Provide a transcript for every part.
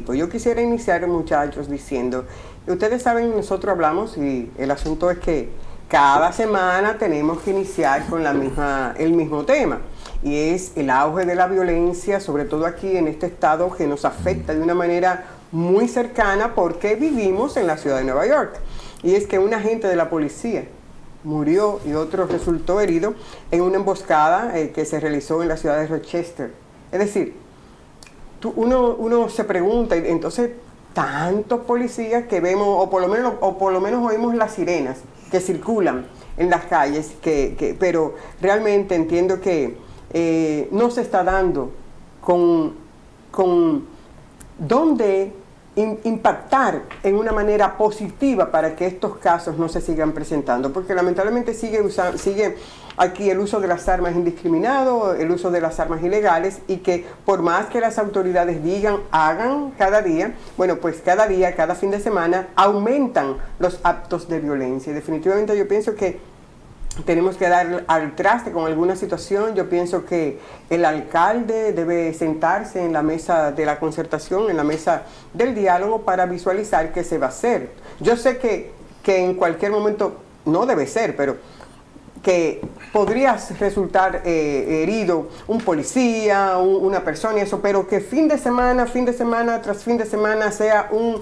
tipo. Yo quisiera iniciar, muchachos, diciendo, ustedes saben, nosotros hablamos y el asunto es que cada semana tenemos que iniciar con el mismo tema, y es el auge de la violencia, sobre todo aquí en este estado, que nos afecta de una manera muy cercana porque vivimos en la ciudad de Nueva York. Y es que un agente de la policía murió y otro resultó herido en una emboscada que se realizó en la ciudad de Rochester. Es decir, uno se pregunta, y entonces tantos policías que vemos, o por lo menos oímos las sirenas que circulan en las calles, pero realmente entiendo que no se está dando con dónde impactar en una manera positiva para que estos casos no se sigan presentando, porque lamentablemente sigue aquí el uso de las armas indiscriminado, el uso de las armas ilegales, y que por más que las autoridades digan, hagan cada día, bueno, pues cada día, cada fin de semana aumentan los actos de violencia. Y definitivamente yo pienso que tenemos que dar al traste con alguna situación. Yo pienso que el alcalde debe sentarse en la mesa de la concertación, en la mesa del diálogo, para visualizar qué se va a hacer. Yo sé que en cualquier momento, no debe ser, pero que podría resultar herido un policía, una persona y eso, pero que fin de semana tras fin de semana sea un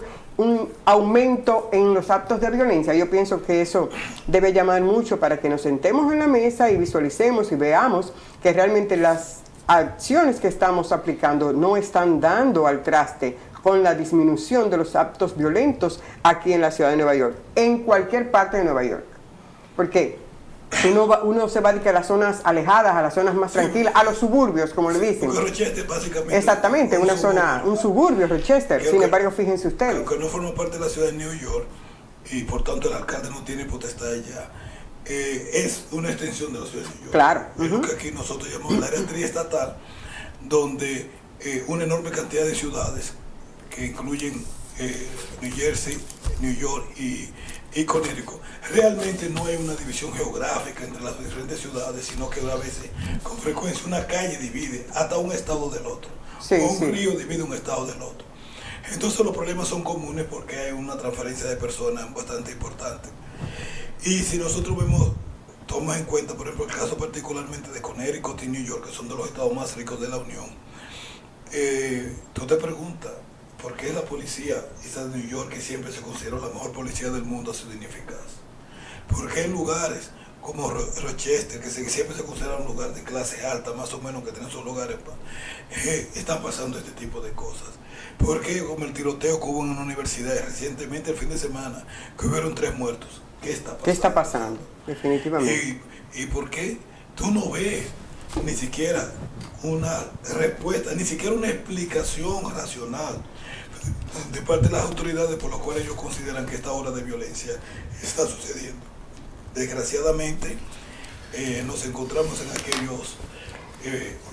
aumento en los actos de violencia. Yo pienso que eso debe llamar mucho para que nos sentemos en la mesa y visualicemos y veamos que realmente las acciones que estamos aplicando no están dando al traste con la disminución de los actos violentos aquí en la ciudad de Nueva York, en cualquier parte de Nueva York. Porque uno se va a las zonas alejadas, a las zonas más tranquilas, a los suburbios, como le dicen. Porque Rochester básicamente... Exactamente, un suburbio, Rochester. Sin embargo, fíjense ustedes. Aunque no forma parte de la ciudad de New York, y por tanto el alcalde no tiene potestad ya, es una extensión de la ciudad de New York. Claro. Es lo que aquí nosotros llamamos la área triestatal, donde una enorme cantidad de ciudades, que incluyen New Jersey, New York y Connecticut, realmente no hay una división geográfica entre las diferentes ciudades, sino que a veces, con frecuencia, una calle divide hasta un estado del otro, o un río divide un estado del otro. Entonces los problemas son comunes porque hay una transferencia de personas bastante importante. Y si nosotros tomamos en cuenta, por ejemplo, el caso particularmente de Connecticut y New York, que son de los estados más ricos de la Unión, tú te preguntas, ¿por qué la policía esa de New York, que siempre se considera la mejor policía del mundo, ha sido ineficaz? ¿Por qué en lugares como Rochester, que siempre se considera un lugar de clase alta, más o menos, que tienen sus lugares, están pasando este tipo de cosas? ¿Por qué, como el tiroteo que hubo en una universidad recientemente el fin de semana, que hubieron 3 muertos? ¿Qué está pasando? ¿Qué está pasando? Definitivamente. ¿Y por qué tú no ves ni siquiera una respuesta, ni siquiera una explicación racional de parte de las autoridades por las cuales ellos consideran que esta ola de violencia está sucediendo? Desgraciadamente, nos encontramos en aquellos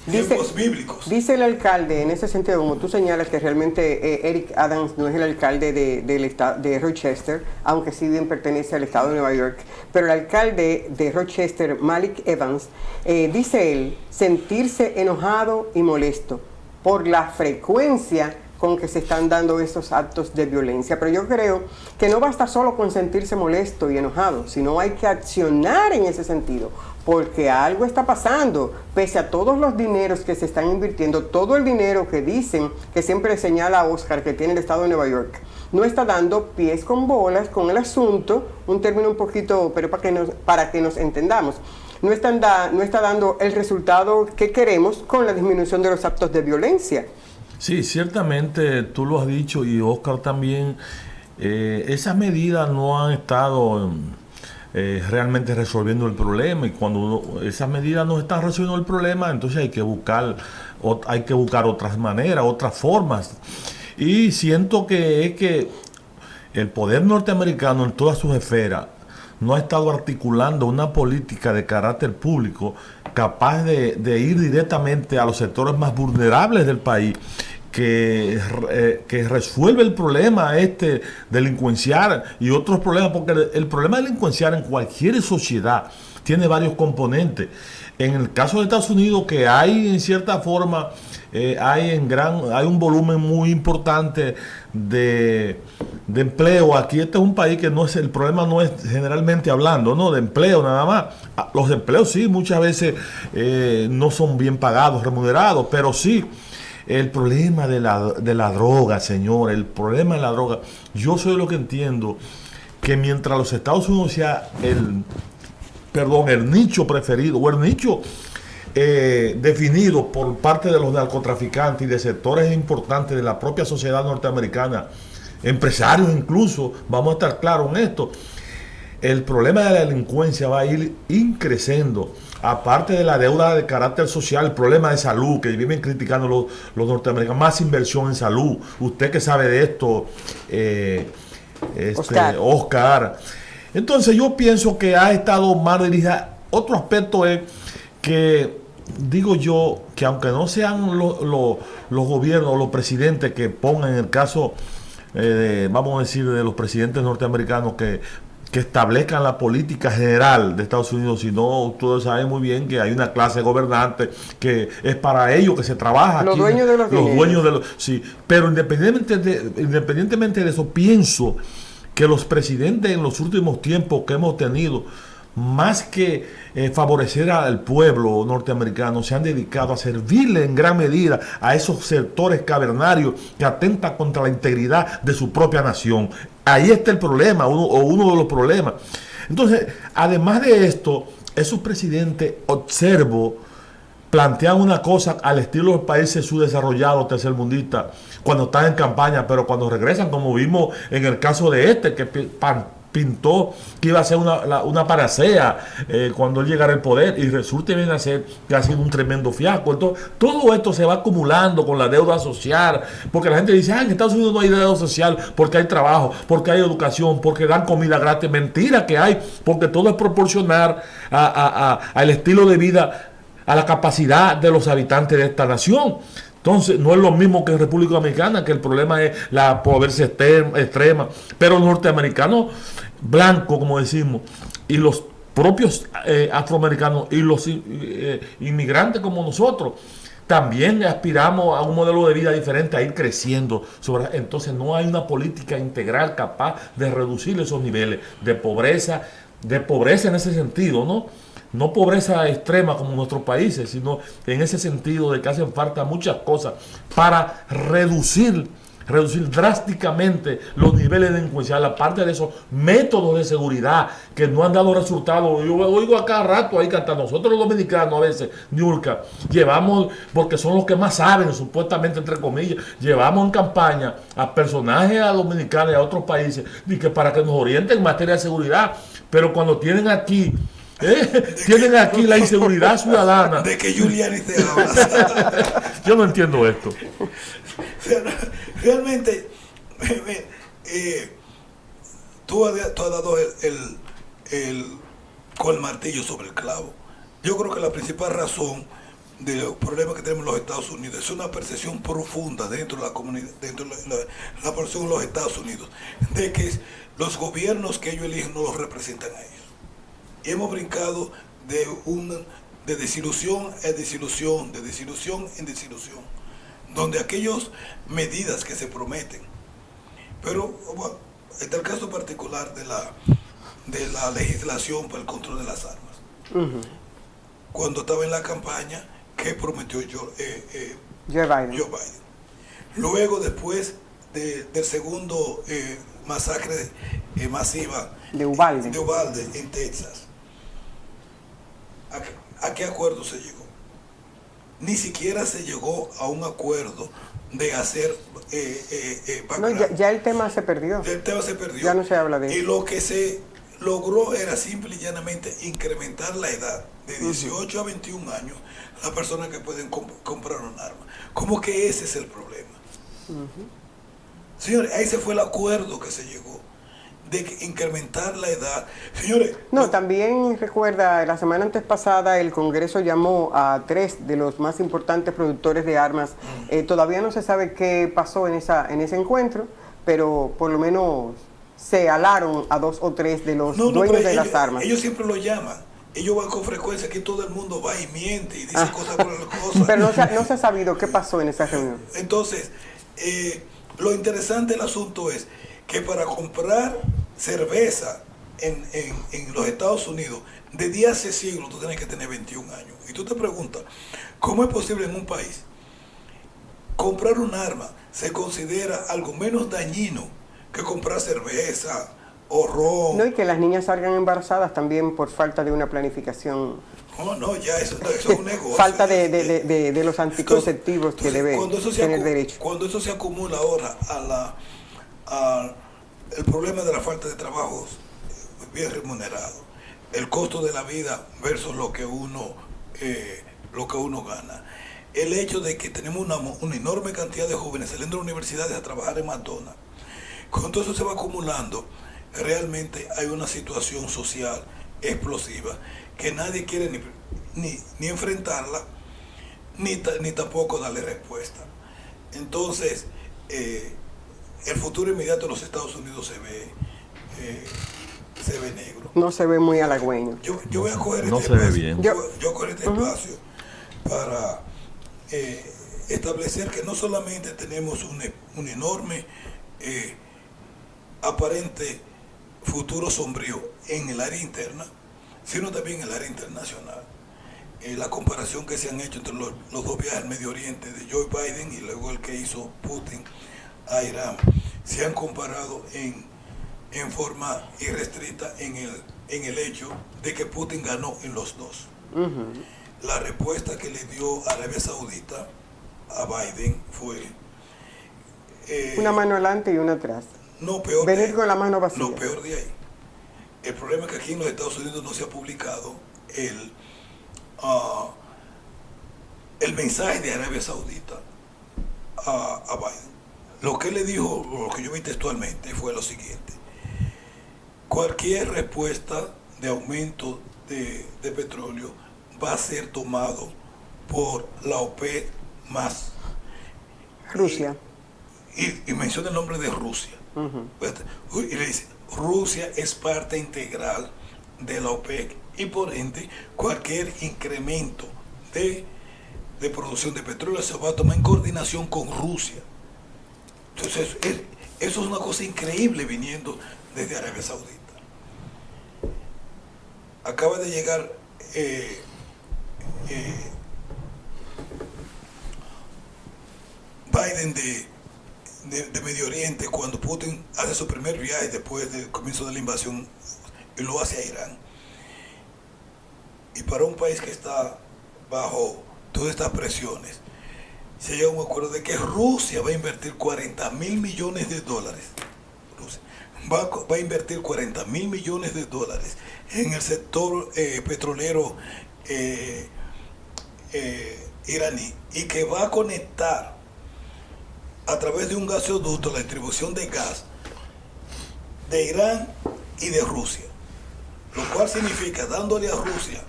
tiempos bíblicos. Dice el alcalde, en ese sentido, como tú señalas, que realmente Eric Adams no es el alcalde de Rochester, aunque sí bien pertenece al estado de Nueva York, pero el alcalde de Rochester, Malik Evans, dice él, sentirse enojado y molesto por la frecuencia con que se están dando esos actos de violencia. Pero yo creo que no basta solo con sentirse molesto y enojado, sino hay que accionar en ese sentido, porque algo está pasando, pese a todos los dineros que se están invirtiendo, todo el dinero que dicen, que siempre señala Oscar, que tiene el estado de Nueva York, no está dando pies con bolas con el asunto, un término un poquito, pero para que nos entendamos, no está dando el resultado que queremos con la disminución de los actos de violencia. Sí, ciertamente tú lo has dicho y Oscar también, esas medidas no han estado realmente resolviendo el problema, y cuando esas medidas no están resolviendo el problema, entonces hay que buscar otras maneras, otras formas. Y siento que es que el poder norteamericano en todas sus esferas no ha estado articulando una política de carácter público capaz de ir directamente a los sectores más vulnerables del país, que resuelve el problema delincuencial y otros problemas, porque el problema delincuencial en cualquier sociedad tiene varios componentes. en el caso de Estados Unidos, que hay en cierta forma, hay un volumen muy importante de empleo. Aquí este es un país que el problema no es generalmente hablando, ¿no?, de empleo nada más. Los empleos sí, muchas veces no son bien pagados, remunerados, pero sí. El problema de la droga, señor, el problema de la droga, yo soy lo que entiendo, que mientras los Estados Unidos sea el nicho preferido o el nicho definido por parte de los narcotraficantes y de sectores importantes de la propia sociedad norteamericana, empresarios incluso, vamos a estar claros en esto, el problema de la delincuencia va a ir increciendo. Aparte de la deuda de carácter social, el problema de salud, que viven criticando los norteamericanos, más inversión en salud. Usted que sabe de esto, Oscar. Entonces yo pienso que ha estado mal dirigida. Otro aspecto es que, digo yo, que aunque no sean los gobiernos, los presidentes que pongan, en el caso, vamos a decir, de los presidentes norteamericanos que establezcan la política general de Estados Unidos, sino ustedes saben muy bien que hay una clase gobernante que es para ellos que se trabaja. Los aquí, dueños de los dueños de los... Sí, pero independientemente de eso, pienso que los presidentes en los últimos tiempos que hemos tenido, más que favorecer al pueblo norteamericano, se han dedicado a servirle en gran medida a esos sectores cavernarios que atentan contra la integridad de su propia nación. Ahí está el problema, uno de los problemas. Entonces, además de esto, esos presidentes, observo, plantean una cosa al estilo de los países subdesarrollados, tercermundistas, cuando están en campaña, pero cuando regresan, como vimos en el caso de que pintó que iba a ser una panacea cuando él llegara al poder, y resulta bien hacer que ha sido un tremendo fiasco. Entonces, todo esto se va acumulando con la deuda social, porque la gente dice, en Estados Unidos no hay deuda social porque hay trabajo, porque hay educación, porque dan comida gratis. Mentira que hay, porque todo es proporcionar al estilo de vida, a la capacidad de los habitantes de esta nación. Entonces, no es lo mismo que en República Dominicana, que el problema es la pobreza extrema, pero los norteamericanos blancos, como decimos, y los propios afroamericanos y los inmigrantes como nosotros, también aspiramos a un modelo de vida diferente, a ir creciendo. Entonces, no hay una política integral capaz de reducir esos niveles de pobreza en ese sentido, ¿no? No pobreza extrema como en nuestros países, sino en ese sentido de que hacen falta muchas cosas para reducir drásticamente los niveles de delincuencia, aparte de esos métodos de seguridad que no han dado resultados. Yo oigo a cada rato ahí que hasta nosotros los dominicanos a veces, Niurka, llevamos, porque son los que más saben, supuestamente entre comillas, llevamos en campaña a personajes dominicanos y a otros países y que para que nos orienten en materia de seguridad, pero cuando tienen aquí la inseguridad ciudadana. De que Giuliani te habla. Yo no entiendo esto. Realmente, tú has dado con el martillo sobre el clavo. Yo creo que la principal razón de los problemas que tenemos en los Estados Unidos es una percepción profunda dentro de la comunidad, dentro de la población de los Estados Unidos, de que los gobiernos que ellos eligen no los representan a ellos. Y hemos brincado de desilusión en desilusión, de desilusión en desilusión, donde aquellas medidas que se prometen, pero bueno, está el caso particular de la legislación para el control de las armas. Cuando estaba en la campaña, ¿qué prometió Joe Biden? Luego, después del segundo masacre masiva de Uvalde en Texas, ¿a qué acuerdo se llegó? Ni siquiera se llegó a un acuerdo de hacer ya el tema se perdió. Ya no se habla de eso. Y lo que se logró era simple y llanamente incrementar la edad de 18 a 21 años a personas que pueden comprar un arma. ¿Cómo que ese es el problema? Señores, ese fue el acuerdo que se llegó, de incrementar la edad. Señores, también recuerda, la semana antes pasada el Congreso llamó a 3 de los más importantes productores de armas. Todavía no se sabe qué pasó en ese encuentro, pero por lo menos se alaron a 2 o 3 de los dueños de las armas. Ellos siempre lo llaman. ellos van con frecuencia, aquí todo el mundo va y miente y dice cosas por las cosas. Pero no se ha sabido qué pasó en esa reunión. Entonces, lo interesante del asunto es que para comprar cerveza en los Estados Unidos, desde hace siglos tú tienes que tener 21 años. Y tú te preguntas, ¿cómo es posible en un país comprar un arma se considera algo menos dañino que comprar cerveza o ron? No, y que las niñas salgan embarazadas también por falta de una planificación. No, ya eso es un negocio. Falta de los anticonceptivos que debe tener derecho. Cuando eso se acumula ahora el problema de la falta de trabajos bien remunerado, el costo de la vida versus lo que uno gana, el hecho de que tenemos una enorme cantidad de jóvenes saliendo de las universidades a trabajar en McDonald's, cuando eso se va acumulando, realmente hay una situación social explosiva que nadie quiere ni enfrentarla, ni tampoco darle respuesta. Entonces, el futuro inmediato de los Estados Unidos se ve negro. No se ve muy halagüeño. Yo voy a coger No este se ve espacio, bien. yo coger este espacio para establecer que no solamente tenemos un enorme aparente futuro sombrío en el área interna, sino también en el área internacional. La comparación que se han hecho entre los dos viajes al Medio Oriente de Joe Biden y luego el que hizo Putin a Irán, se han comparado en forma irrestricta en el hecho de que Putin ganó en los dos. La respuesta que le dio Arabia Saudita a Biden fue una mano adelante y una atrás. No, peor venir con la mano vacía. No, peor de ahí. El problema es que aquí en los Estados Unidos no se ha publicado el mensaje de Arabia Saudita a Biden. Lo que él le dijo, lo que yo vi textualmente, fue lo siguiente: cualquier respuesta de aumento de petróleo va a ser tomado por la OPEC más Rusia. Y menciona el nombre de Rusia. Y le dice, Rusia es parte integral de la OPEC y por ende cualquier incremento de producción de petróleo se va a tomar en coordinación con Rusia. Entonces eso es una cosa increíble viniendo desde Arabia Saudita. Acaba de llegar Biden de Medio Oriente cuando Putin hace su primer viaje después del comienzo de la invasión y lo hace a Irán. Y para un país que está bajo todas estas presiones, se llega a un acuerdo de que Rusia va a invertir $40 mil millones. Rusia va a invertir $40 mil millones en el sector petrolero iraní, y que va a conectar a través de un gasoducto la distribución de gas de Irán y de Rusia, lo cual significa dándole a Rusia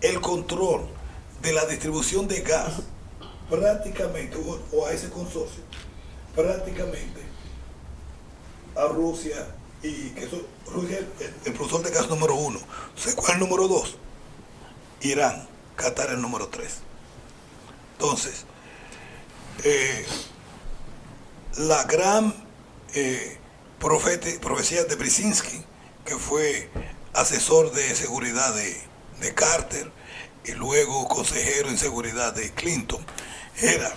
el control de la distribución de gas prácticamente, o a ese consorcio, prácticamente a Rusia, y que eso, Rusia es el productor de gas número 1. ¿Sé cuál es el número 2? Irán. Qatar el número 3. Entonces, la gran profecía de Brzezinski, que fue asesor de seguridad de Carter y luego consejero en seguridad de Clinton, era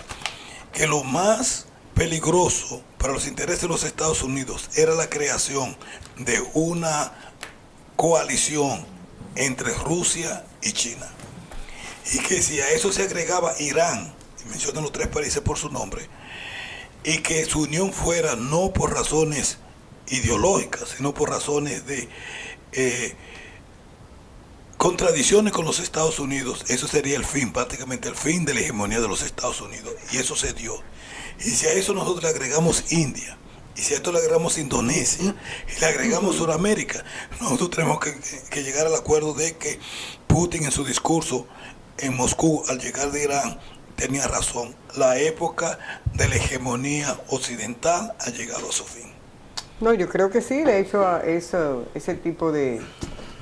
que lo más peligroso para los intereses de los Estados Unidos era la creación de una coalición entre Rusia y China, y que si a eso se agregaba Irán, y mencionan los 3 países por su nombre, y que su unión fuera no por razones ideológicas, sino por razones de contradicciones con los Estados Unidos, eso sería el fin, prácticamente el fin de la hegemonía de los Estados Unidos, y eso se dio. Y si a eso nosotros le agregamos India, y si a esto le agregamos Indonesia, y le agregamos Sudamérica, nosotros tenemos que llegar al acuerdo de que Putin en su discurso en Moscú al llegar de Irán tenía razón. La época de la hegemonía occidental ha llegado a su fin. No, yo creo que sí. De hecho, ese tipo de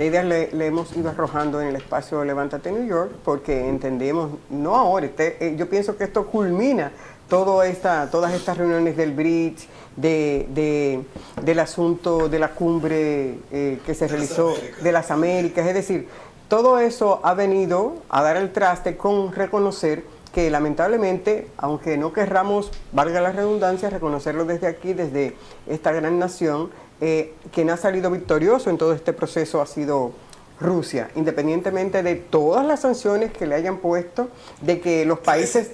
de ideas le hemos ido arrojando en el espacio Levántate New York, porque entendemos, no ahora, yo pienso que esto culmina todas estas reuniones del BRICS, del asunto de la cumbre que se realizó de las Américas, es decir, todo eso ha venido a dar el traste con reconocer que lamentablemente, aunque no querramos, valga la redundancia, reconocerlo desde aquí, desde esta gran nación, quien ha salido victorioso en todo este proceso ha sido Rusia, independientemente de todas las sanciones que le hayan puesto, de que los países...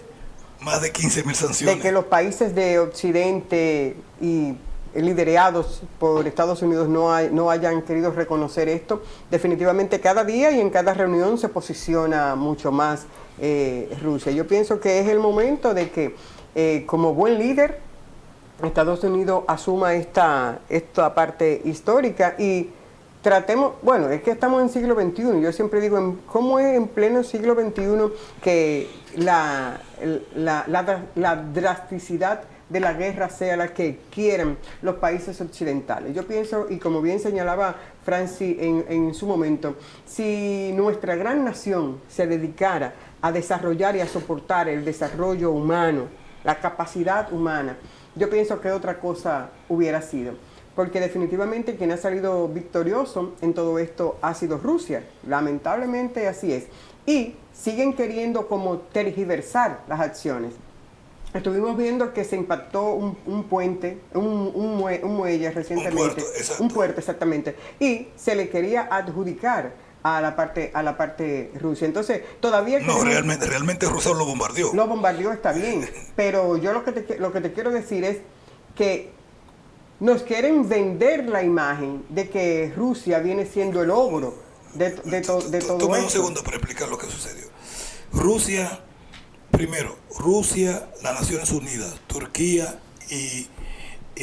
Más de 15.000 sanciones. De que los países de Occidente y liderados por Estados Unidos no hayan querido reconocer esto. Definitivamente cada día y en cada reunión se posiciona mucho más Rusia. Yo pienso que es el momento de que como buen líder Estados Unidos asuma esta parte histórica y tratemos, bueno, es que estamos en siglo XXI, yo siempre digo, ¿cómo es en pleno siglo XXI que la drasticidad de la guerra sea la que quieren los países occidentales? Yo pienso, y como bien señalaba Francis en su momento, si nuestra gran nación se dedicara a desarrollar y a soportar el desarrollo humano, la capacidad humana, yo pienso que otra cosa hubiera sido. Porque definitivamente quien ha salido victorioso en todo esto ha sido Rusia. Lamentablemente así es. Y siguen queriendo como tergiversar las acciones. Estuvimos viendo que se impactó un puente, un muelle recientemente. Un puerto, exactamente. Y se le quería adjudicar a la parte Rusia. Entonces, todavía... No, realmente Rusia lo bombardeó. Lo bombardeó, está bien. Pero yo lo que te quiero decir es que nos quieren vender la imagen de que Rusia viene siendo el ogro de todo esto. Toma un segundo para explicar lo que sucedió. Rusia, las Naciones Unidas, Turquía y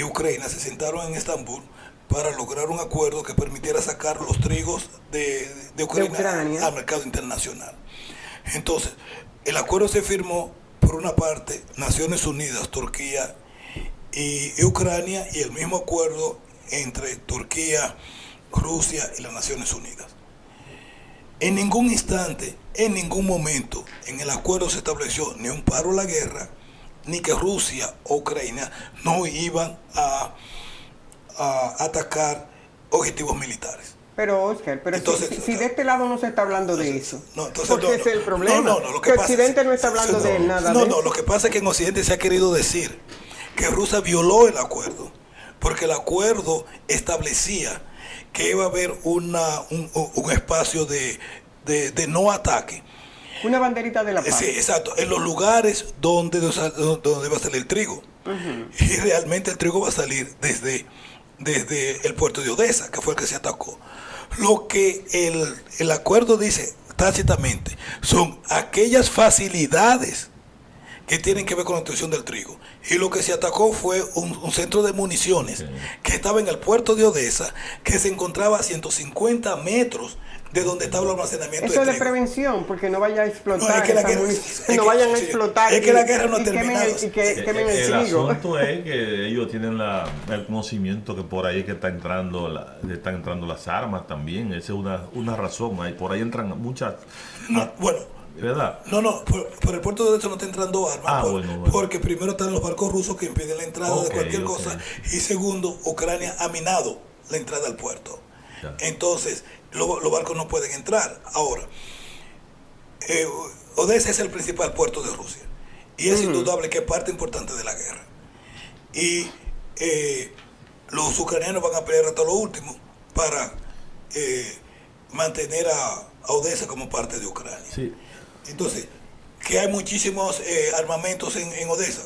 Ucrania se sentaron en Estambul para lograr un acuerdo que permitiera sacar los trigos de Ucrania al mercado internacional. Entonces, el acuerdo se firmó por una parte Naciones Unidas, Turquía y Ucrania, y el mismo acuerdo entre Turquía, Rusia y las Naciones Unidas. En ningún instante, en ningún momento, en el acuerdo se estableció ni un paro a la guerra, ni que Rusia o Ucrania no iban a atacar objetivos militares. Pero Oscar, entonces, si de este lado no se está hablando de eso, porque ese es el problema. Lo que Occidente no está hablando de nada de eso. Lo que pasa es que en Occidente se ha querido decir que Rusia violó el acuerdo, porque el acuerdo establecía que iba a haber un espacio de no ataque. Una banderita de la paz. Sí, exacto, en los lugares donde va a salir el trigo. Uh-huh. Y realmente el trigo va a salir desde el puerto de Odessa, que fue el que se atacó. Lo que el acuerdo dice tácitamente son aquellas facilidades que tienen que ver con la obtención del trigo. Y lo que se atacó fue un centro de municiones que estaba en el puerto de Odessa, que se encontraba a 150 metros de donde estaba el almacenamiento de trigo. Eso es de prevención, porque no vaya a explotar no vayan a explotar. Es que la guerra no ha terminado. Quemen el trigo. El asunto es que ellos tienen el conocimiento que por ahí es que están entrando las armas también. Esa es una razón. Por ahí entran muchas... ¿verdad? No, por el puerto de Odessa no está entrando armas, bueno. Porque primero están los barcos rusos que impiden la entrada de cualquier cosa, y segundo, Ucrania ha minado la entrada al puerto. Ya. Entonces, los barcos no pueden entrar. Ahora, Odessa es el principal puerto de Rusia, y es indudable que es parte importante de la guerra. Y los ucranianos van a pelear hasta lo último para mantener a Odessa como parte de Ucrania. Sí. Entonces, que hay muchísimos armamentos en Odessa,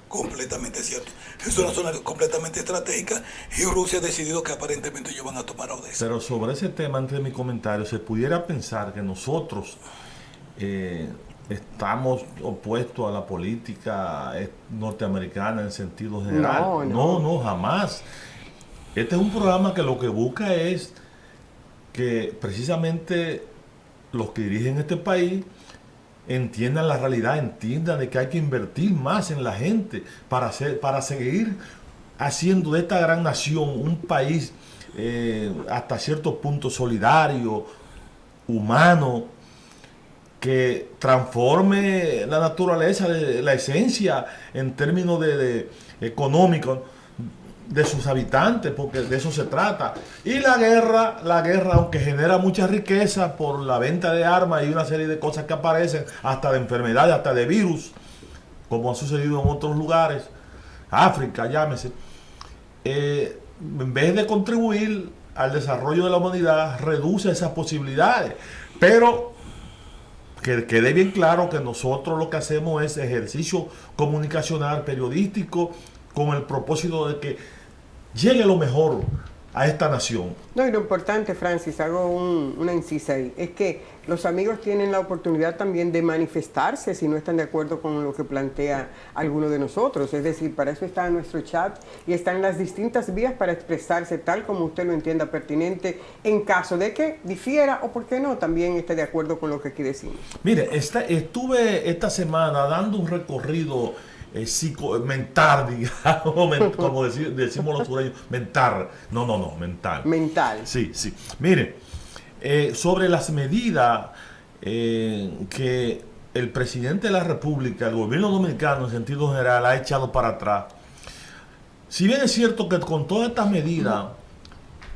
completamente cierto. Es una zona completamente estratégica y Rusia ha decidido que aparentemente ellos van a tomar a Odessa. Pero sobre ese tema, antes de mi comentario, se pudiera pensar que nosotros estamos opuestos a la política norteamericana en sentido general. No, jamás. Este es un programa que lo que busca es que precisamente los que dirigen este país entiendan la realidad, entiendan de que hay que invertir más en la gente para seguir haciendo de esta gran nación un país hasta cierto punto solidario, humano, que transforme la naturaleza, la esencia en términos de económicos de sus habitantes, porque de eso se trata. Y la guerra, aunque genera mucha riqueza por la venta de armas y una serie de cosas que aparecen, hasta de enfermedades, hasta de virus, como ha sucedido en otros lugares, África, llámese, en vez de contribuir al desarrollo de la humanidad, reduce esas posibilidades. Pero que quede bien claro que nosotros lo que hacemos es ejercicio comunicacional, periodístico, con el propósito de que llegue lo mejor a esta nación. No, y lo importante, Francis, hago una incisa ahí, es que los amigos tienen la oportunidad también de manifestarse si no están de acuerdo con lo que plantea alguno de nosotros. Es decir, para eso está nuestro chat y están las distintas vías para expresarse tal como usted lo entienda pertinente, en caso de que difiera o, por qué no, también esté de acuerdo con lo que aquí decimos. Mire, estuve esta semana dando un recorrido mental, digamos, como decimos los sureños, mental. No, mental. Mental. Sí. Mire, sobre las medidas que el presidente de la República, el gobierno dominicano en sentido general, ha echado para atrás. Si bien es cierto que con todas estas medidas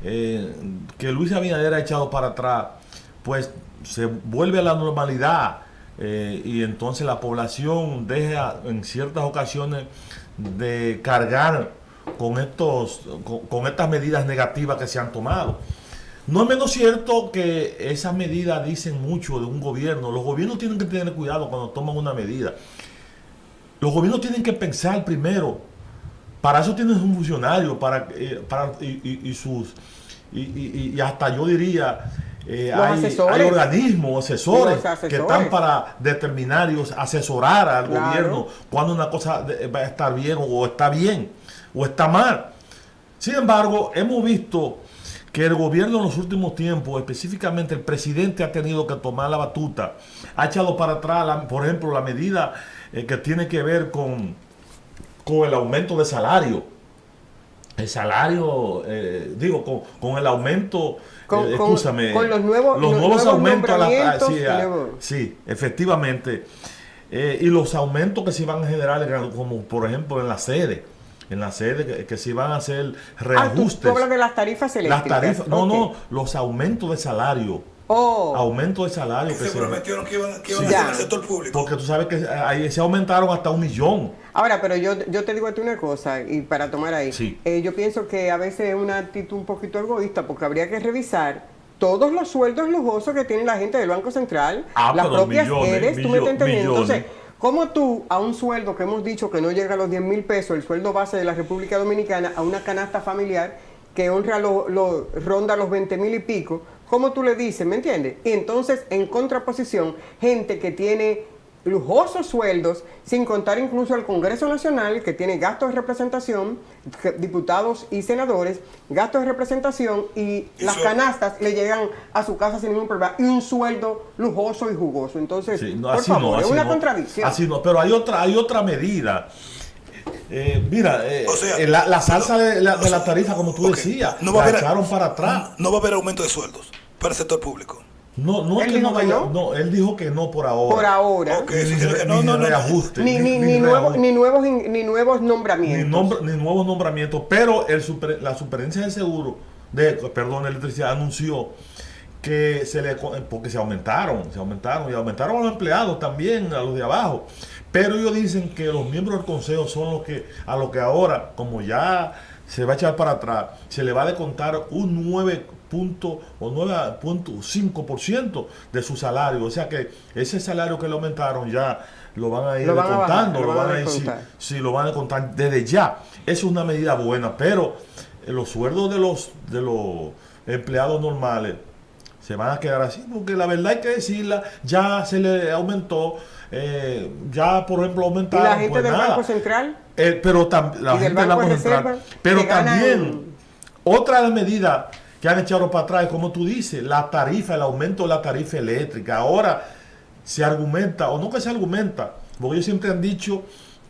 que Luis Abinader ha echado para atrás, pues se vuelve a la normalidad. Y entonces la población deja en ciertas ocasiones de cargar con estas medidas negativas que se han tomado. No es menos cierto que esas medidas dicen mucho de un gobierno. Los gobiernos tienen que tener cuidado cuando toman una medida. Los gobiernos tienen que pensar primero. Para eso tienen un funcionario y hasta yo diría hay organismos, asesores que están para determinar y asesorar al gobierno cuando una cosa va a estar bien o está mal. Sin embargo, hemos visto que el gobierno en los últimos tiempos, específicamente el presidente, ha tenido que tomar la batuta. Ha echado para atrás, por ejemplo, la medida que tiene que ver con el aumento de salario. El salario, con el aumento, con los nuevos aumentos sí, efectivamente. Y los aumentos que se van a generar, como por ejemplo en la sede que se van a hacer reajustes. ¿Tú hablas de las tarifas eléctricas? Los aumentos de salario. Aumento de salario que se prometieron que iban a hacer en el sector público. Porque tú sabes que ahí se aumentaron hasta 1 millón. Ahora, pero yo te digo a ti una cosa, y para tomar ahí, yo pienso que a veces es una actitud un poquito egoísta, porque habría que revisar todos los sueldos lujosos que tiene la gente del Banco Central, las propias ERES, tú me estás entendiendo. Entonces, ¿cómo tú, a un sueldo que hemos dicho que no llega a los 10,000 pesos, el sueldo base de la República Dominicana, a una canasta familiar que ronda los 20,000 y pico, ¿cómo tú le dices? ¿Me entiendes? Y entonces, en contraposición, gente que tiene lujosos sueldos, sin contar incluso al Congreso Nacional, que tiene gastos de representación, diputados y senadores, gastos de representación, y las canastas le llegan a su casa sin ningún problema, y un sueldo lujoso y jugoso. Entonces, por favor, es una contradicción. Así no, pero hay otra medida. La salsa de la tarifa, como tú decías, la echaron para atrás. No va a haber aumento de sueldos para el sector público. No es que no vaya, no, él dijo que no por ahora. Por ahora. Ni nuevos nombramientos. Ni nuevos nombramientos, pero la Superintendencia de Seguro, Electricidad, anunció que porque se aumentaron y aumentaron a los empleados también, a los de abajo. Pero ellos dicen que los miembros del Consejo son los que ahora, como ya se va a echar para atrás, se le va a descontar un 9.5% de su salario. O sea que ese salario que le aumentaron ya lo van a ir descontando, lo van a descontar desde ya. Eso es una medida buena, pero los sueldos de los empleados normales se van a quedar así, porque la verdad hay que decirla, ya se le aumentó, ya por ejemplo aumentaron. ¿Y la gente del Banco Central? Pero también otra de las medidas que han echado para atrás, como tú dices, el aumento de la tarifa eléctrica. Ahora se argumenta, o no que se argumenta, porque ellos siempre han dicho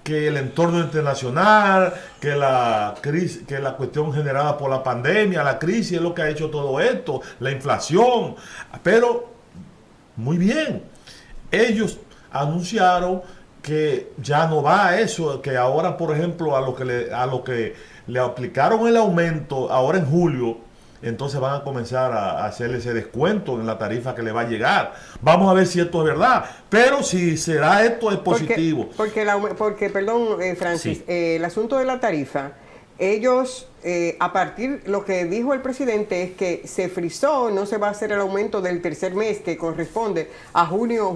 que el entorno internacional, que la crisis, que la cuestión generada por la pandemia, la crisis es lo que ha hecho todo esto, la inflación. Pero, muy bien, ellos anunciaron que ya no va a eso, que ahora, por ejemplo, a lo que le aplicaron el aumento ahora en julio, entonces van a comenzar a hacerle ese descuento en la tarifa que le va a llegar. Vamos a ver si esto es verdad, pero si será esto es positivo. Porque perdón, Francis, Sí. El asunto de la tarifa, ellos, a partir, lo que dijo el presidente es que se frizó, no se va a hacer el aumento del tercer mes que corresponde a julio,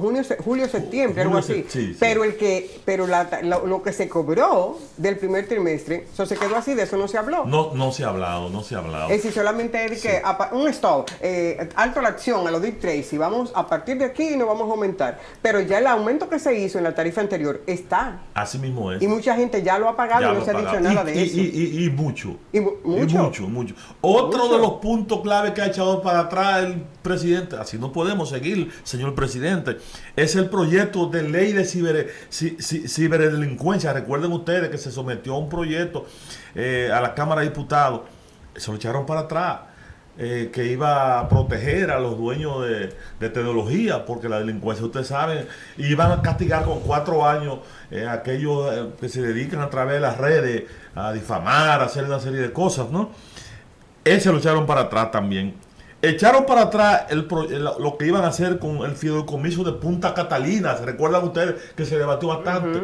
septiembre, algo así. Sí. Pero lo que se cobró del primer trimestre, eso se quedó así, de eso no se habló. No se ha hablado. Es decir, solamente es que un stop, alto la acción a lo Dick Tracy, vamos a partir de aquí no vamos a aumentar. Pero ya el aumento que se hizo en la tarifa anterior está. Así mismo es. Y mucha gente ya lo ha pagado y no se ha dicho nada de eso. Y mucho. Mucho. Otro de los puntos clave que ha echado para atrás el presidente, así no podemos seguir, señor presidente, es el proyecto de ley de ciberdelincuencia. Recuerden ustedes que se sometió a un proyecto a la Cámara de Diputados, se lo echaron para atrás. Que iba a proteger a los dueños de tecnología, porque la delincuencia, ustedes saben, iban a castigar con 4 años a aquellos que se dedican a través de las redes a difamar, a hacer una serie de cosas, ¿no? Ese lo echaron para atrás también. Echaron para atrás lo que iban a hacer con el fideicomiso de Punta Catalina. ¿Se recuerdan ustedes que se debatió bastante?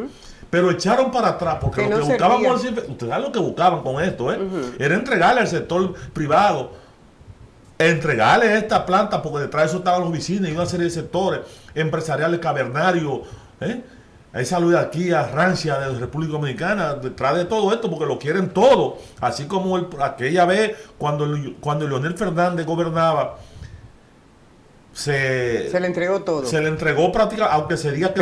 Pero echaron para atrás porque lo que buscaban con ustedes saben lo que buscaban con esto, era entregarle al sector privado, entregarle esta planta, porque detrás de eso estaban las oficinas y una serie de sectores empresariales cavernarios, a esa oligarquía rancia de la República Dominicana, detrás de todo esto, porque lo quieren todo, así como aquella vez cuando Leonel Fernández gobernaba, se le entregó todo. Se le entregó prácticamente, aunque se diga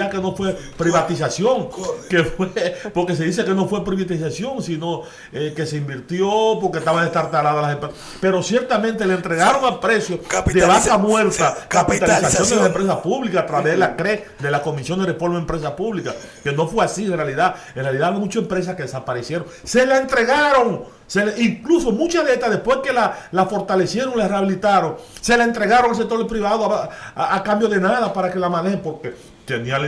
que no fue privatización, que fue, porque se dice que no fue privatización, sino que se invirtió porque estaban destartaladas las empresas. Pero ciertamente le entregaron a precio de vaca muerta capitalización de las empresas públicas a través de la CRE, de la Comisión de Reforma de Empresas Públicas, que no fue así en realidad. En realidad hay muchas empresas que desaparecieron. Se la entregaron. Incluso muchas de estas, después que la fortalecieron, la rehabilitaron, se la entregaron al sector privado a cambio de nada para que la manejen, porque tenían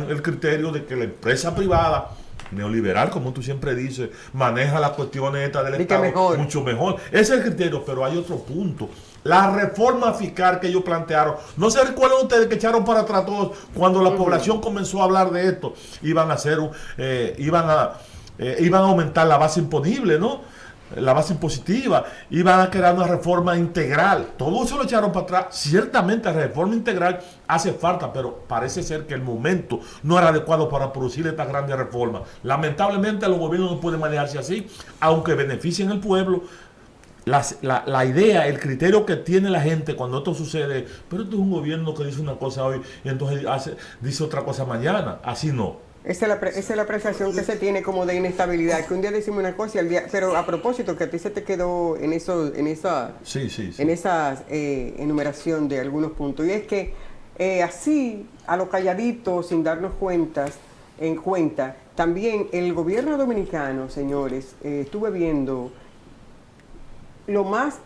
el criterio de que la empresa privada neoliberal, como tú siempre dices, maneja las cuestiones estas del Estado mucho mejor. Ese es el criterio, pero hay otro punto. La reforma fiscal que ellos plantearon, ¿no se recuerdan ustedes que echaron para atrás todos cuando la población comenzó a hablar de esto? Iban a aumentar la base imponible, ¿no? La base impositiva, iban a crear una reforma integral. Todo eso lo echaron para atrás. Ciertamente la reforma integral hace falta, pero parece ser que el momento no era adecuado para producir estas grandes reformas. Lamentablemente los gobiernos no pueden manejarse así, aunque beneficien al pueblo. La idea, el criterio que tiene la gente cuando esto sucede, pero esto es un gobierno que dice una cosa hoy y entonces dice otra cosa mañana. Así no. Esa es la apreciación que se tiene como de inestabilidad, que un día decimos una cosa y al día, pero a propósito que a ti se te quedó en esa enumeración de algunos puntos, y es que así a lo calladito, sin darnos cuenta, también el gobierno dominicano, señores, estuve viendo lo más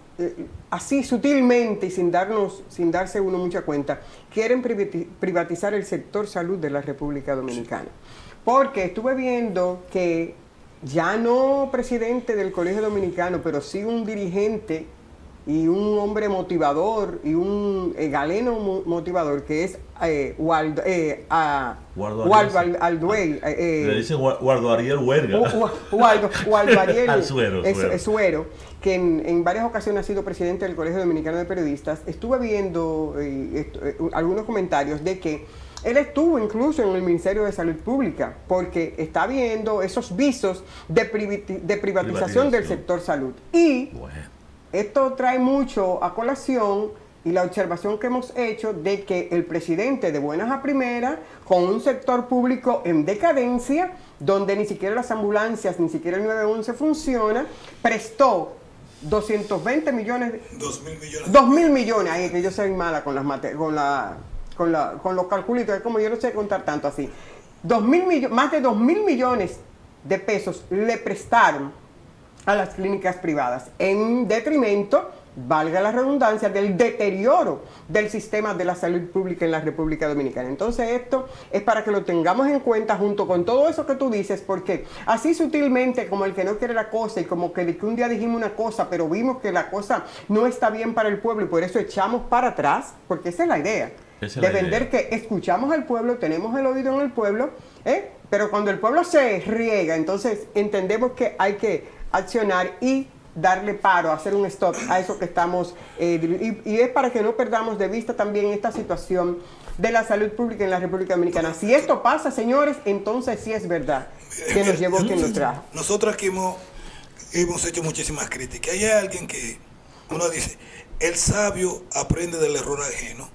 así sutilmente y sin darse uno mucha cuenta, quieren privatizar el sector salud de la República Dominicana. Porque estuve viendo que ya no presidente del Colegio Dominicano, pero sí un dirigente y un hombre motivador y un galeno motivador, que es Waldo Alduey. Le dicen Waldo Ariel Huerga. Waldo Ariel Suero. Que en varias ocasiones ha sido presidente del Colegio Dominicano de Periodistas. Estuve viendo algunos comentarios de que él estuvo incluso en el Ministerio de Salud Pública, porque está viendo esos visos de privatización del sector salud. Y esto trae mucho a colación y la observación que hemos hecho de que el presidente, de buenas a primeras, con un sector público en decadencia, donde ni siquiera las ambulancias, ni siquiera el 911 funciona, prestó 220 millones. 2.000 millones. 2.000 millones. Ay, que yo soy mala con los calculitos, es como yo no sé contar tanto así. más de 2.000 millones de pesos le prestaron a las clínicas privadas, en detrimento, valga la redundancia, del deterioro del sistema de la salud pública en la República Dominicana. Entonces esto es para que lo tengamos en cuenta junto con todo eso que tú dices, porque así sutilmente, como el que no quiere la cosa, y como que de que un día dijimos una cosa, pero vimos que la cosa no está bien para el pueblo y por eso echamos para atrás, porque esa es la idea. De vender que escuchamos al pueblo, tenemos el oído en el pueblo, pero cuando el pueblo se riega, entonces entendemos que hay que accionar y darle paro, hacer un stop a eso que estamos, y es para que no perdamos de vista también esta situación de la salud pública en la República Dominicana. Si esto pasa, señores, entonces sí es verdad que nos llevó quien nos trajo. Nosotros aquí hemos hecho muchísimas críticas. Hay alguien que uno dice, el sabio aprende del error ajeno,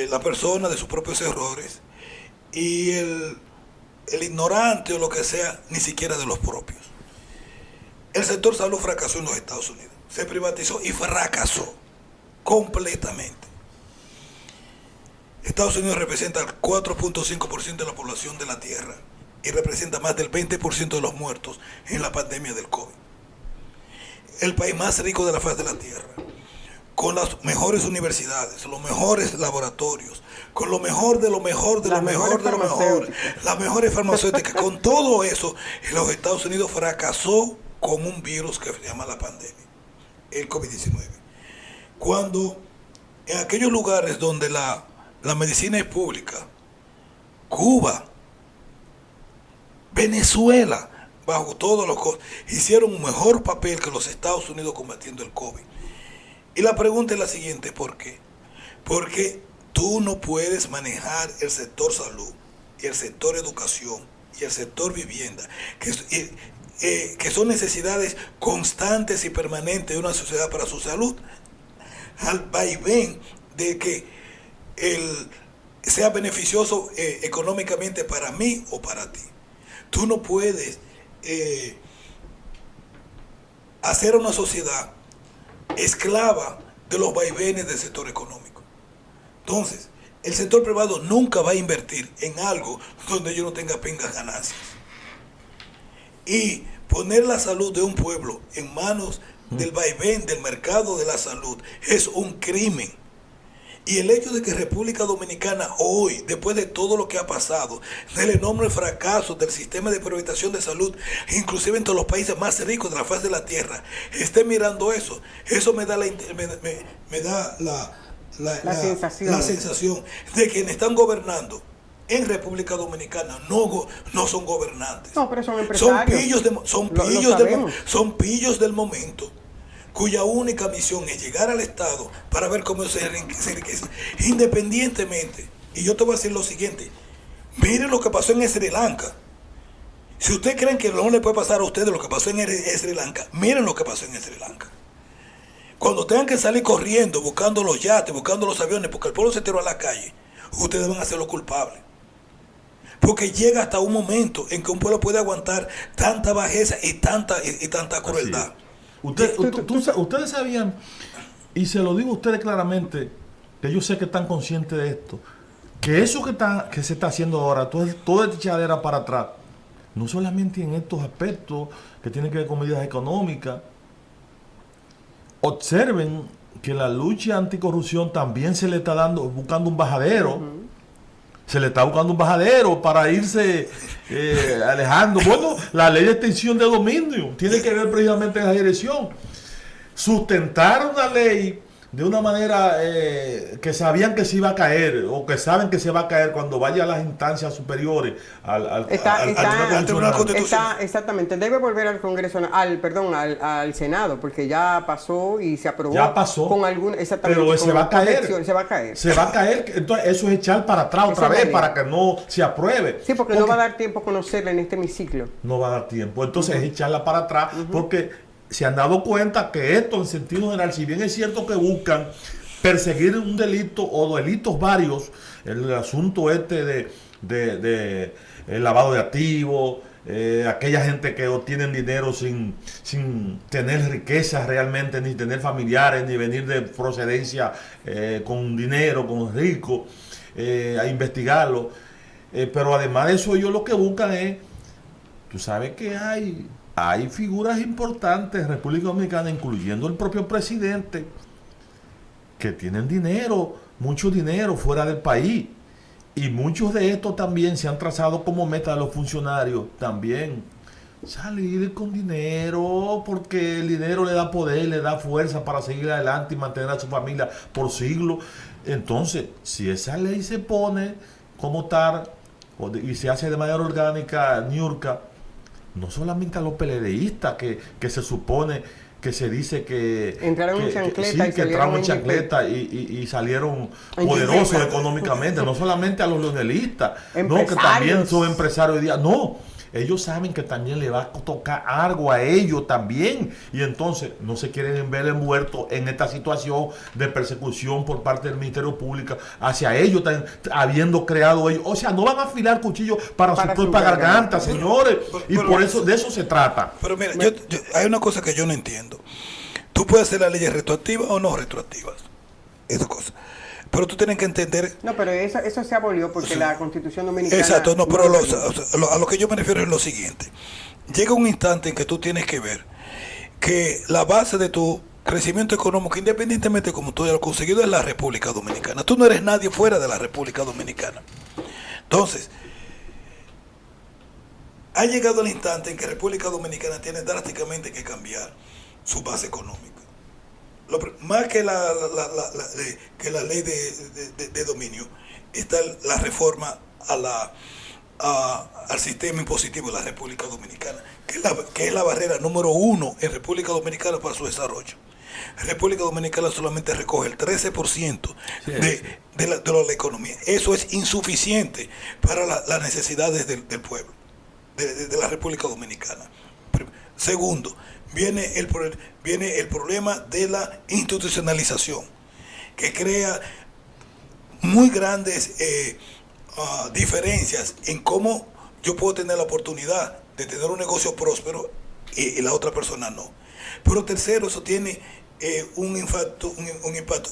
la persona de sus propios errores, y el ignorante o lo que sea, ni siquiera de los propios. El sector salud fracasó en los Estados Unidos. Se privatizó y fracasó completamente. Estados Unidos representa el 4.5% de la población de la Tierra y representa más del 20% de los muertos en la pandemia del COVID. El país más rico de la faz de la Tierra, con las mejores universidades, los mejores laboratorios, con lo mejor de lo mejor de lo mejor de lo mejor, las mejores farmacéuticas. Con todo eso, los Estados Unidos fracasó con un virus que se llama la pandemia, el COVID-19. Cuando en aquellos lugares donde la medicina es pública, Cuba, Venezuela, bajo todos los costos, hicieron un mejor papel que los Estados Unidos combatiendo el COVID. Y la pregunta es la siguiente, ¿por qué? Porque tú no puedes manejar el sector salud y el sector educación y el sector vivienda, que son necesidades constantes y permanentes de una sociedad para su salud, al vaivén de que sea beneficioso económicamente para mí o para ti. Tú no puedes hacer una sociedad esclava de los vaivenes del sector económico. Entonces, el sector privado nunca va a invertir en algo donde yo no tenga pingas ganancias. Y poner la salud de un pueblo en manos del vaivén del mercado de la salud es un crimen. Y el hecho de que República Dominicana hoy, después de todo lo que ha pasado, del enorme fracaso del sistema de privatización de salud, inclusive entre los países más ricos de la faz de la tierra, esté mirando eso me da la sensación de quienes están gobernando en República Dominicana no son gobernantes. No, pero son empresarios. Son pillos del momento, cuya única misión es llegar al Estado para ver cómo se enriquece. Independientemente, y yo te voy a decir lo siguiente, miren lo que pasó en Sri Lanka. Si ustedes creen que no le puede pasar a ustedes lo que pasó en Sri Lanka, miren lo que pasó en Sri Lanka. Cuando tengan que salir corriendo, buscando los yates, buscando los aviones, porque el pueblo se tiró a la calle, ustedes van a ser los culpables. Porque llega hasta un momento en que un pueblo puede aguantar tanta bajeza y tanta crueldad. Ustedes sabían, y se lo digo a ustedes claramente, que yo sé que están conscientes de esto, que eso que se está haciendo ahora, toda esta echadera para atrás, no solamente en estos aspectos que tienen que ver con medidas económicas. Observen que la lucha anticorrupción también se le está buscando un bajadero. Se le está buscando un bajadero para irse alejando. Bueno, la ley de extinción de dominio tiene que ver precisamente en esa dirección. Sustentar una ley de una manera que sabían que se iba a caer, o que saben que se va a caer cuando vaya a las instancias superiores al Tribunal Constitucional. Exactamente, debe volver al Congreso, al Senado, porque ya pasó y se aprobó. Ya pasó, con algún, pero se va a caer. Se va a caer, entonces eso es echar para atrás otra vez para que no se apruebe. Sí, porque no va a dar tiempo a conocerla en este hemiciclo. No va a dar tiempo, entonces es echarla para atrás, porque se han dado cuenta que esto, en sentido general, si bien es cierto que buscan perseguir un delito o delitos varios, el asunto de el lavado de activos, aquella gente que obtienen dinero sin tener riquezas realmente, ni tener familiares, ni venir de procedencia con dinero, con ricos, a investigarlo. pero además de eso ellos lo que buscan es, tú sabes que hay figuras importantes en República Dominicana, incluyendo el propio presidente, que tienen dinero, mucho dinero fuera del país. Y muchos de estos también se han trazado como meta de los funcionarios también salir con dinero, porque el dinero le da poder, le da fuerza para seguir adelante y mantener a su familia por siglos. Entonces, si esa ley se pone como tal y se hace de manera orgánica, Niurka, no solamente a los PLDistas que se supone que se dice que entraron en chancleta, que entraron en chancleta y salieron poderosos económicamente, no solamente a los leonelistas, no, que también son empresarios hoy día, no, ellos saben que también le va a tocar algo a ellos también, y entonces no se quieren ver envueltos en esta situación de persecución por parte del Ministerio Público hacia ellos, habiendo creado ellos, o sea, no van a afilar cuchillos para su propia garganta, señores, y por eso de eso se trata. Pero mira, hay una cosa que yo no entiendo. Tú puedes hacer las leyes retroactivas o no retroactivas, esa cosa. Pero tú tienes que entender... No, pero eso se abolió porque la Constitución Dominicana... Exacto, no, pero a lo que yo me refiero es lo siguiente. Llega un instante en que tú tienes que ver que la base de tu crecimiento económico, independientemente de cómo tú hayas conseguido, es la República Dominicana. Tú no eres nadie fuera de la República Dominicana. Entonces, ha llegado el instante en que República Dominicana tiene drásticamente que cambiar su base económica. Más que la ley de dominio, está la reforma al sistema impositivo de la República Dominicana, que es la barrera número 1 en República Dominicana para su desarrollo. República Dominicana solamente recoge el 13% de la economía. Eso es insuficiente para las necesidades del pueblo, de la República Dominicana. Segundo, viene el problema de la institucionalización, que crea muy grandes diferencias en cómo yo puedo tener la oportunidad de tener un negocio próspero y la otra persona no. Pero tercero, eso tiene un impacto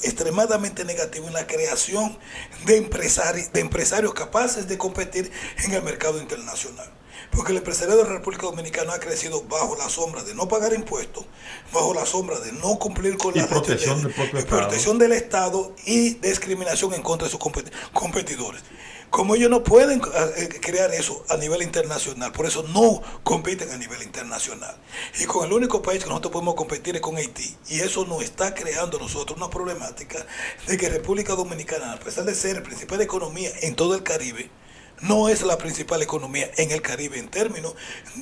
extremadamente negativo en la creación de empresarios capaces de competir en el mercado internacional. Porque el empresariado de la República Dominicana ha crecido bajo la sombra de no pagar impuestos, bajo la sombra de no cumplir con la protección del Estado y discriminación en contra de sus competidores. Como ellos no pueden crear eso a nivel internacional, por eso no compiten a nivel internacional. Y con el único país que nosotros podemos competir es con Haití. Y eso nos está creando a nosotros una problemática de que República Dominicana, a pesar de ser la principal economía en todo el Caribe, no es la principal economía en el Caribe en términos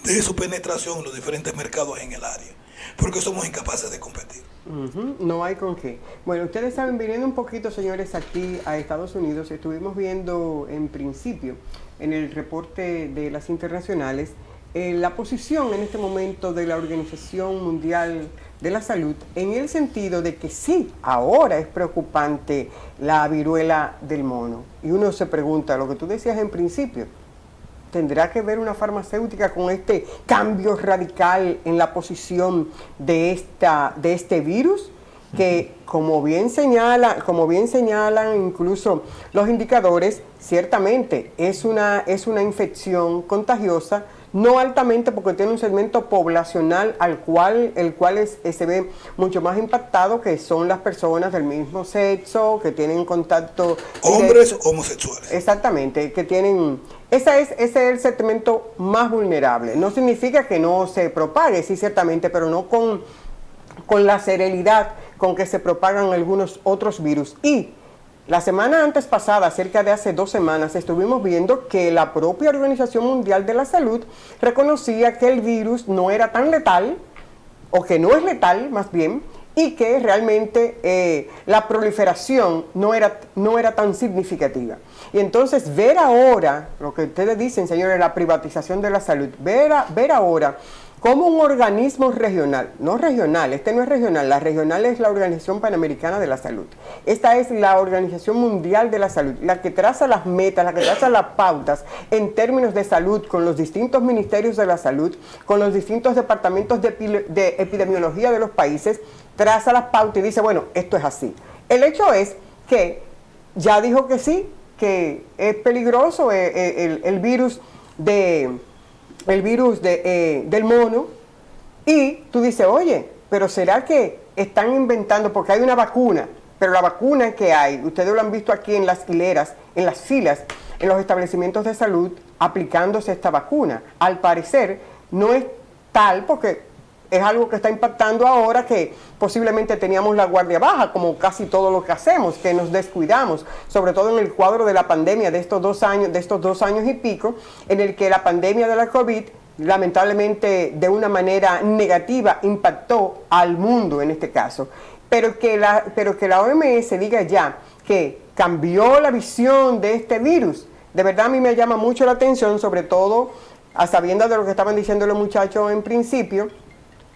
de su penetración en los diferentes mercados en el área, porque somos incapaces de competir. No hay con qué. Bueno, ustedes saben, viniendo un poquito, señores, aquí a Estados Unidos, estuvimos viendo en principio, en el reporte de las internacionales, la posición en este momento de la Organización Mundial de la Salud, en el sentido de que sí, ahora es preocupante la viruela del mono. Y uno se pregunta, lo que tú decías en principio, ¿tendrá que ver una farmacéutica con este cambio radical en la posición de este virus? Que como bien señalan incluso los indicadores, ciertamente es una infección contagiosa, no altamente porque tiene un segmento poblacional el cual se ve mucho más impactado, que son las personas del mismo sexo, que tienen contacto... Hombres homosexuales. Exactamente, que tienen... Ese es el segmento más vulnerable. No significa que no se propague, sí, ciertamente, pero no con la serenidad con que se propagan algunos otros virus. Y la semana antes pasada, cerca de hace 2 semanas, estuvimos viendo que la propia Organización Mundial de la Salud reconocía que el virus no era tan letal, o que no es letal más bien, y que realmente la proliferación no era tan significativa. Y entonces ver ahora, lo que ustedes dicen, señores, la privatización de la salud, ver ahora cómo un organismo regional, no regional, este no es regional, la regional es la Organización Panamericana de la Salud. Esta es la Organización Mundial de la Salud, la que traza las metas, la que traza las pautas en términos de salud, con los distintos ministerios de la salud, con los distintos departamentos de epidemiología de los países, traza las pautas y dice, bueno, esto es así. El hecho es que ya dijo que sí, que es peligroso el virus del mono, y tú dices, oye, pero ¿será que están inventando? Porque hay una vacuna, pero la vacuna que hay, ustedes lo han visto aquí en las hileras, en las filas, en los establecimientos de salud, aplicándose esta vacuna. Al parecer, no es tal, porque es algo que está impactando ahora, que posiblemente teníamos la guardia baja, como casi todo lo que hacemos, que nos descuidamos, sobre todo en el cuadro de la pandemia de estos 2 años y pico, en el que la pandemia de la COVID, lamentablemente de una manera negativa, impactó al mundo en este caso. Pero que la OMS diga ya que cambió la visión de este virus, de verdad a mí me llama mucho la atención, sobre todo a sabiendas de lo que estaban diciendo los muchachos en principio,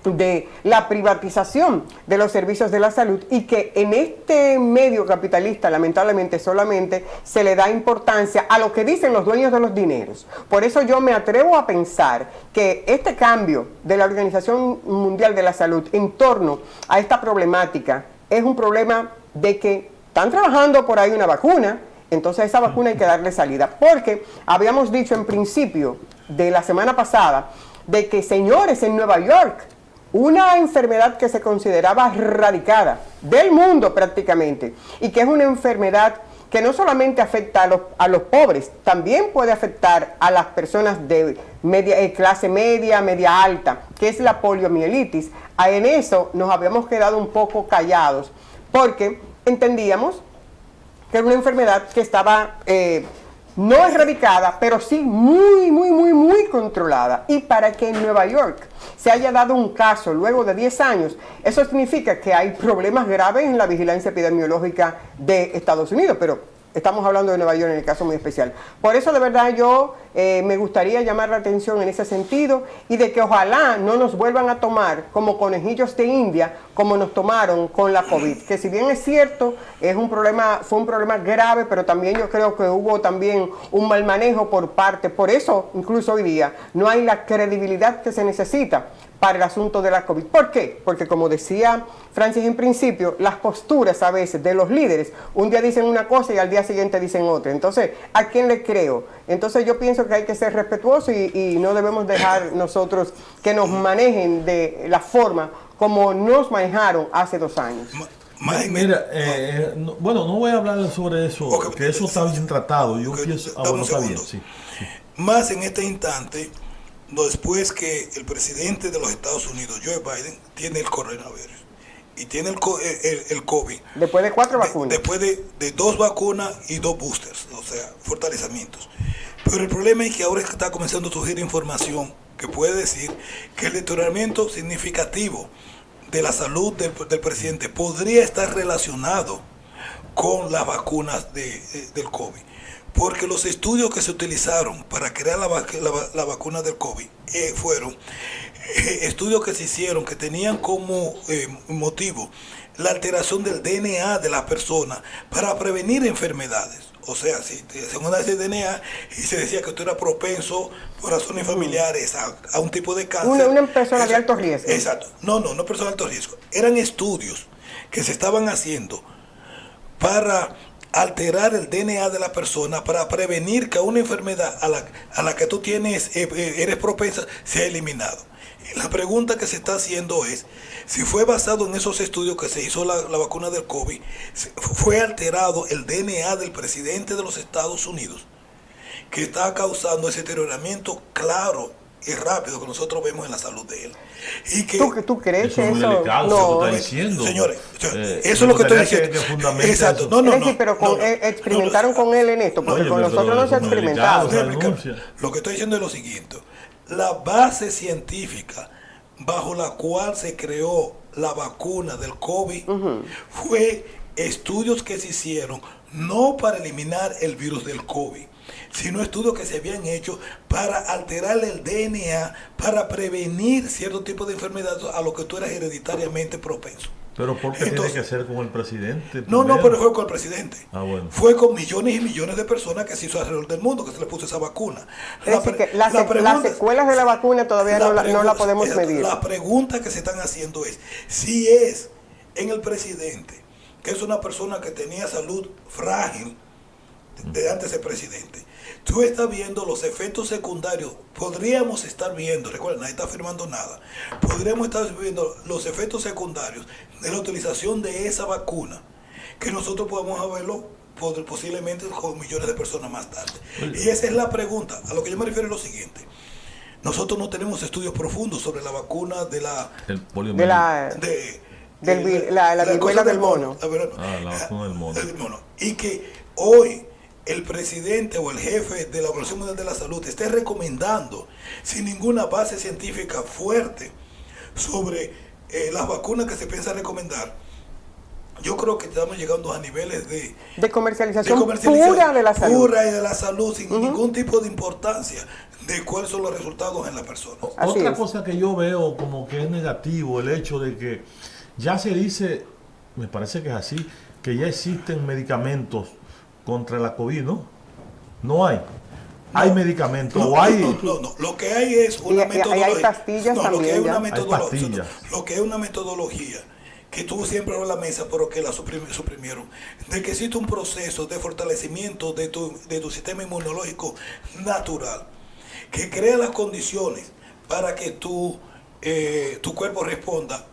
de la privatización de los servicios de la salud, y que en este medio capitalista lamentablemente solamente se le da importancia a lo que dicen los dueños de los dineros. Por eso yo me atrevo a pensar que este cambio de la Organización Mundial de la Salud en torno a esta problemática es un problema de que están trabajando por ahí una vacuna, entonces a esa vacuna hay que darle salida, porque habíamos dicho en principio de la semana pasada de que, señores, en Nueva York, una enfermedad que se consideraba erradicada del mundo prácticamente, y que es una enfermedad que no solamente afecta a los pobres, también puede afectar a las personas de clase media, media alta, que es la poliomielitis. En eso nos habíamos quedado un poco callados, porque entendíamos que era una enfermedad que estaba no erradicada, pero sí muy controlada. Y para que en Nueva York se haya dado un caso luego de 10 años, eso significa que hay problemas graves en la vigilancia epidemiológica de Estados Unidos, pero estamos hablando de Nueva York en el caso muy especial. Por eso de verdad yo me gustaría llamar la atención en ese sentido, y de que ojalá no nos vuelvan a tomar como conejillos de India como nos tomaron con la COVID, que si bien es cierto, fue un problema grave, pero también yo creo que hubo también un mal manejo por eso incluso hoy día no hay la credibilidad que se necesita para el asunto de la COVID. ¿Por qué? Porque, como decía Francis en principio, las posturas a veces de los líderes, un día dicen una cosa y al día siguiente dicen otra. Entonces, ¿a quién le creo? Entonces yo pienso que hay que ser respetuosos y no debemos dejar nosotros que nos manejen de la forma como nos manejaron hace 2 años. Mira, bueno, no voy a hablar sobre eso, porque eso está bien tratado. Yo pienso, bueno, está bien, sí. Más en este instante, después que el presidente de los Estados Unidos, Joe Biden, tiene el coronavirus y tiene el COVID. Después de 4 vacunas. Después de 2 vacunas y 2 boosters, o sea, fortalecimientos. Pero el problema es que ahora está comenzando a surgir información que puede decir que el deterioramiento significativo de la salud del presidente podría estar relacionado con las vacunas del COVID. Porque los estudios que se utilizaron para crear la vacuna del COVID fueron estudios que se hicieron que tenían como motivo la alteración del DNA de las personas para prevenir enfermedades. O sea, si se hacía ese DNA y se decía que usted era propenso por razones familiares a un tipo de cáncer. Una persona de alto riesgo. Exacto. No persona de alto riesgo. Eran estudios que se estaban haciendo para alterar el DNA de la persona para prevenir que una enfermedad a la que tú eres propensa sea eliminado. Y la pregunta que se está haciendo es si fue basado en esos estudios que se hizo la vacuna del COVID, fue alterado el DNA del presidente de los Estados Unidos, que está causando ese deterioramiento claro y rápido que nosotros vemos en la salud de él. Y que, ¿Tú crees que eso no está diciendo? Señores, eso es lo que estoy diciendo. Exacto. Pero experimentaron con él en esto, porque con nosotros no se ha experimentado. Lo que estoy diciendo es lo siguiente: la base científica bajo la cual se creó la vacuna del COVID fue estudios que se hicieron no para eliminar el virus del COVID, sino estudios que se habían hecho para alterar el DNA, para prevenir cierto tipo de enfermedades a lo que tú eras hereditariamente propenso. ¿Pero por qué tiene que ser con el presidente? No, pero fue con el presidente. Bueno. Fue con millones y millones de personas que se hizo alrededor del mundo, que se le puso esa vacuna. Las secuelas de la vacuna todavía no la podemos medir. La pregunta que se están haciendo es, si es en el presidente, que es una persona que tenía salud frágil, de antes de presidente. Tú estás viendo los efectos secundarios, podríamos estar viendo, recuerda, nadie está afirmando nada, podríamos estar viendo los efectos secundarios de la utilización de esa vacuna, que nosotros podemos verlo posiblemente con millones de personas más tarde. Y esa es la pregunta. A lo que yo me refiero es lo siguiente: nosotros no tenemos estudios profundos sobre la vacuna de la viruela del mono. La vacuna del mono. Y que hoy el presidente o el jefe de la Organización Mundial de la Salud esté recomendando, sin ninguna base científica fuerte, sobre las vacunas que se piensa recomendar. Yo creo que estamos llegando a niveles de comercialización pura de la salud. Pura y de la salud, sin ningún tipo de importancia de cuáles son los resultados en la persona. Otra cosa que yo veo como que es negativo, el hecho de que ya se dice, me parece que es así, que ya existen medicamentos contra la COVID, ¿no? No hay. Hay medicamentos, o hay... No. Lo que hay es una metodología. Hay pastillas también. Lo que es una metodología. Lo que es una metodología que tuvo siempre en la mesa, pero que la suprimieron, de que existe un proceso de fortalecimiento de tu sistema inmunológico natural, que crea las condiciones para que tu cuerpo responda.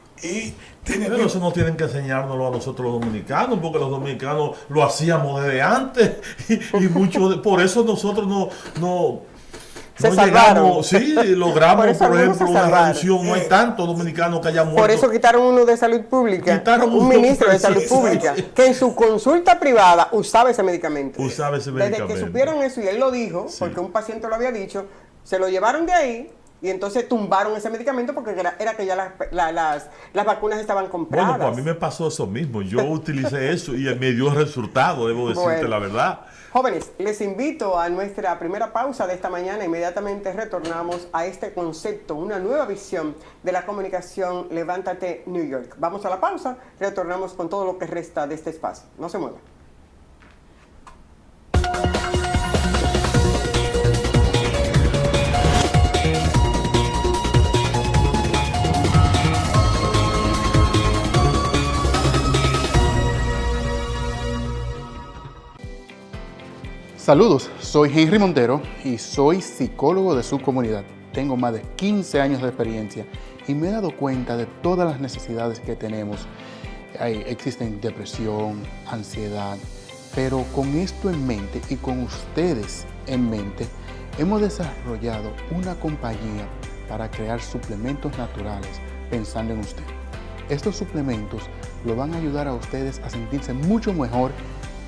Pero eso no tienen que enseñárnoslo a nosotros los dominicanos, porque los dominicanos lo hacíamos desde antes y mucho por eso nosotros no llegamos, sí, logramos, por ejemplo, una reducción. No hay tantos dominicanos que hayan muerto. Por eso quitaron uno de salud pública, un ministro de salud pública, que en su consulta privada usaba ese medicamento. Desde que supieron eso, y él lo dijo, porque un paciente lo había dicho, se lo llevaron de ahí. Y entonces tumbaron ese medicamento porque era que ya las vacunas estaban compradas. Bueno, pues a mí me pasó eso mismo. Yo utilicé eso y me dio resultado, debo decirte la verdad. Jóvenes, les invito a nuestra primera pausa de esta mañana. Inmediatamente retornamos a este concepto, una nueva visión de la comunicación Levántate New York. Vamos a la pausa, retornamos con todo lo que resta de este espacio. No se muevan. Saludos, soy Henry Montero y soy psicólogo de su comunidad. Tengo más de 15 años de experiencia y me he dado cuenta de todas las necesidades que tenemos. Existen depresión, ansiedad, pero con esto en mente y con ustedes en mente, hemos desarrollado una compañía para crear suplementos naturales pensando en usted. Estos suplementos lo van a ayudar a ustedes a sentirse mucho mejor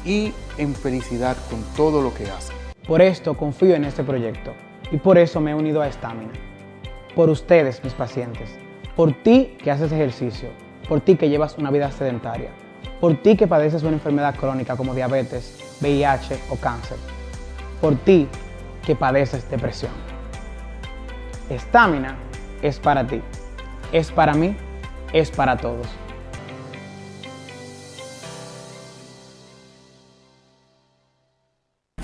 y en felicidad con todo lo que hacen. Por esto confío en este proyecto y por eso me he unido a Stamina. Por ustedes, mis pacientes. Por ti que haces ejercicio. Por ti que llevas una vida sedentaria. Por ti que padeces una enfermedad crónica como diabetes, VIH o cáncer. Por ti que padeces depresión. Stamina es para ti. Es para mí. Es para todos.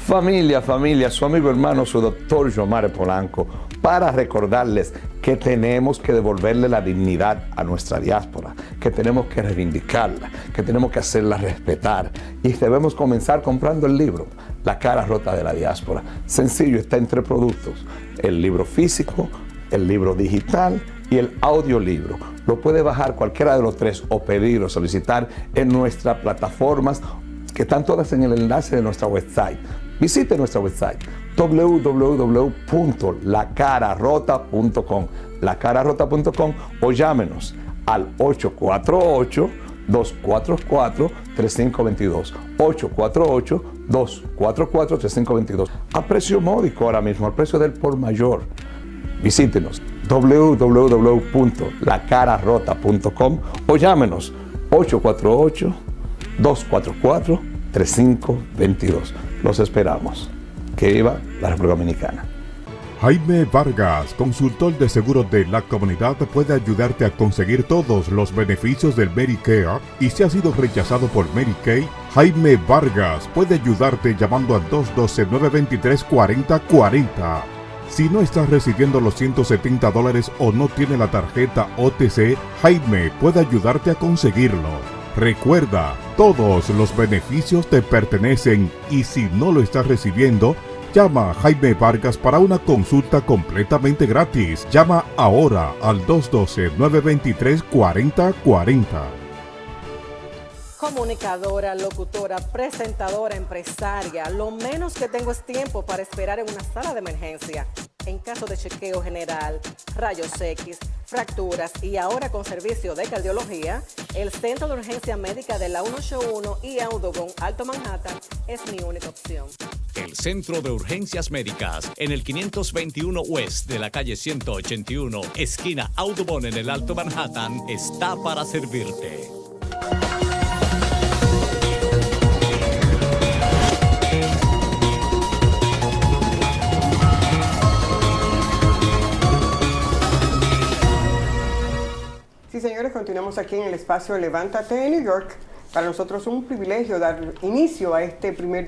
Familia, su amigo hermano, su doctor Yomare Polanco, para recordarles que tenemos que devolverle la dignidad a nuestra diáspora, que tenemos que reivindicarla, que tenemos que hacerla respetar y debemos comenzar comprando el libro, La cara rota de la diáspora. Sencillo, está entre productos, el libro físico, el libro digital y el audiolibro. Lo puede bajar cualquiera de los tres o pedir o solicitar en nuestras plataformas que están todas en el enlace de nuestra website. Visite nuestra website www.lacararota.com o llámenos al 848-244-3522 848-244-3522 a precio módico ahora mismo, al precio del por mayor. Visítenos www.lacararota.com o llámenos 848-244-3522. Los esperamos. Que viva la República Dominicana. Jaime Vargas, consultor de seguros de la comunidad, puede ayudarte a conseguir todos los beneficios del Medicare y si has sido rechazado por Medicaid, Jaime Vargas puede ayudarte llamando al 212-923-4040. Si no estás recibiendo los $170 o no tiene la tarjeta OTC, Jaime puede ayudarte a conseguirlo. Recuerda, todos los beneficios te pertenecen y si no lo estás recibiendo, llama a Jaime Vargas para una consulta completamente gratis. Llama ahora al 212-923-4040. Comunicadora, locutora, presentadora, empresaria. Lo menos que tengo es tiempo para esperar en una sala de emergencia. En caso de chequeo general, rayos X, fracturas y ahora con servicio de cardiología, el Centro de Urgencia Médica de la 181 y Audubon, Alto Manhattan, es mi única opción. El Centro de Urgencias Médicas en el 521 West de la calle 181, esquina Audubon en el Alto Manhattan, está para servirte. Sí, señores, continuamos aquí en el espacio Levántate en New York. Para nosotros es un privilegio dar inicio a este primer